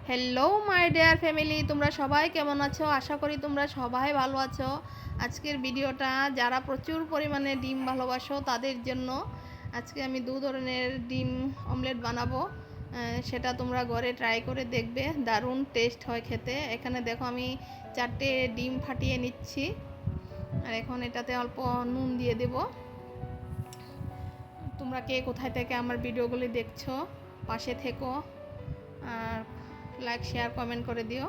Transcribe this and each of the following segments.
Hello my dear family, তোমরা সবাই কেমন আছো? আশা করি তোমরা সবাই ভালো আছো। আজকের ভিডিওটা যারা প্রচুর পরিমাণে ডিম ভালোবাসো তাদের জন্য। আজকে আমি দু ধরনের ডিম অমলেট বানাবো, সেটা তোমরা ঘরে ট্রাই করে দেখবে, দারুণ টেস্ট হয় খেতে। এখানে দেখো আমি 4টে ডিম ফাটিয়ে নিচ্ছি, আর এখন এটাতে অল্প নুন দিয়ে দেব। তোমরা কে কোথায় থেকে আমার ভিডিওগুলি দেখছো পাশে থেকো, আর লাইক শেয়ার কমেন্ট করে দিও।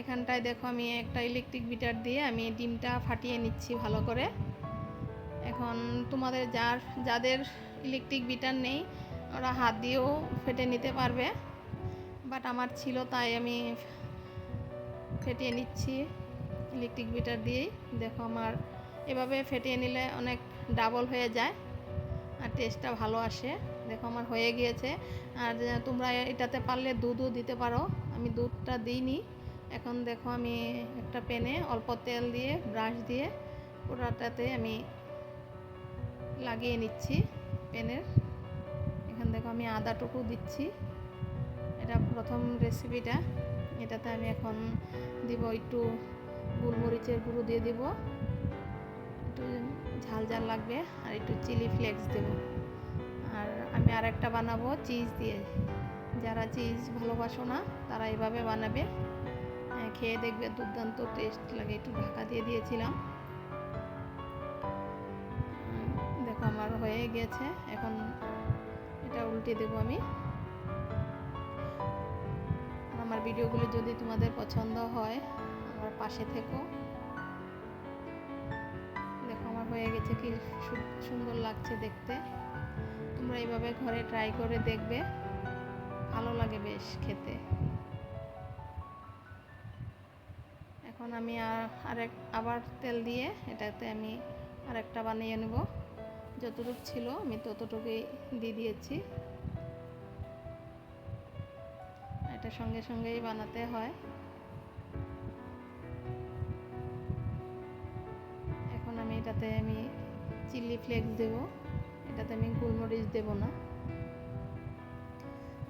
এখানটায় দেখো আমি একটা ইলেকট্রিক বিটার দিয়ে আমি ডিমটা ফাটিয়ে নিচ্ছি ভালো করে। এখন তোমাদের যাদের ইলেকট্রিক বিটার নেই ওরা হাত দিয়েও ফেটে নিতে পারবে, বাট আমার ছিল তাই আমি ফেটিয়ে নিচ্ছি ইলেকট্রিক বিটার দিয়েই। দেখো আমার এভাবে ফেটিয়ে নিলে অনেক ডাবল হয়ে যায় আর টেস্টটা ভালো আসে। দেখো আমার হয়ে গিয়েছে। আর তোমরা এটাতে পারলে দুধও দিতে পারো, আমি দুধটা দিইনি। এখন দেখো আমি একটা প্যানে অল্প তেল দিয়ে ব্রাশ দিয়ে পুরাটাতে আমি লাগিয়ে নিচ্ছি প্যানের। এখানে দেখো আমি আদাটুকু দিচ্ছি, এটা প্রথম রেসিপিটা। এটাতে আমি এখন দিব একটু গোলমরিচের গুঁড়ো দিয়ে দিব, একটু ঝাল ঝাল লাগবে, আর একটু চিলি ফ্লেক্স দেব। আর আমি আরেকটা বানাবো চিজ দিয়ে। যারা চিজ ভালোবাসো না তারা এভাবে বানাবে, খেয়ে দেখবে দুর্দান্ত টেস্ট লাগে। একটু ঢাকা দিয়ে দিয়েছিলাম। দেখো আমার হয়ে গেছে, এখন এটা উল্টে দেবো আমি। আমার ভিডিওগুলি যদি তোমাদের পছন্দ হয় আমার পাশে থেকো। দেখো আমার হয়ে গেছে, কি সুন্দর লাগছে দেখতে। তোমরা এইভাবে ঘরে ট্রাই করে দেখবে, ভালো লাগে বেশ খেতে। এখন আমি আবার তেল দিয়ে এটাতে আমি আরেকটা বানিয়ে নেব। যতটুকু ছিল আমি ততটুকুই দিয়ে দিয়েছি। এটা সঙ্গে সঙ্গেই বানাতে হয়। এখন আমি এটাতে আমি চিলি ফ্লেক্স দেব, এটাতে আমি গোলমরিচ দেব না,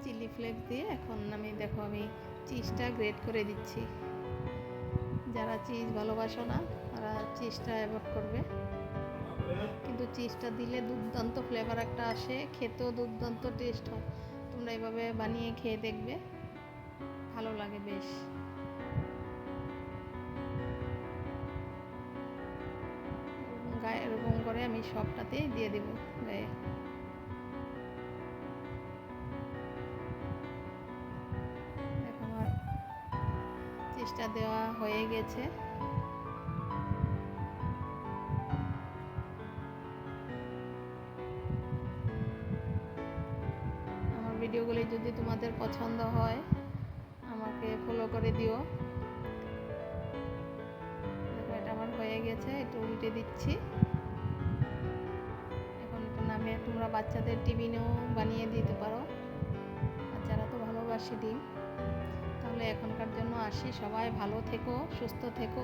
চিলি ফ্লেক্স দিয়ে এখন আমি দেখো আমি চিজটা গ্রেট করে দিচ্ছি। যারা চিজ ভালোবাসো না তারা চিজটা অ্যাভয়েড করবে, কিন্তু চিজটা দিলে দুর্দান্ত ফ্লেভার একটা আসে, খেতেও দুর্দান্ত টেস্ট হয়। তোমরা এভাবে বানিয়ে খেয়ে দেখবে, ভালো লাগে বেশ। গায়ে এরকম করে আমি সবটাতেই দিয়ে দেবো গায়ে। দেখো আমার চিজটা দেওয়া হয়ে গেছে। আমার ভিডিওগুলি যদি তোমাদের পছন্দ হয় আমাকে ফলো করে দিও। দেখো এটা আমার হয়ে গেছে, একটু উল্টে দিচ্ছি। এখন একটু নামিয়ে তোমরা বাচ্চাদের টিফিনেও বানিয়ে দিতে পারো, বাচ্চারা তো ভালোবাসে ডিম। তাহলে এখনকার জন্য আসি, সবাই ভালো থেকো, সুস্থ থেকো।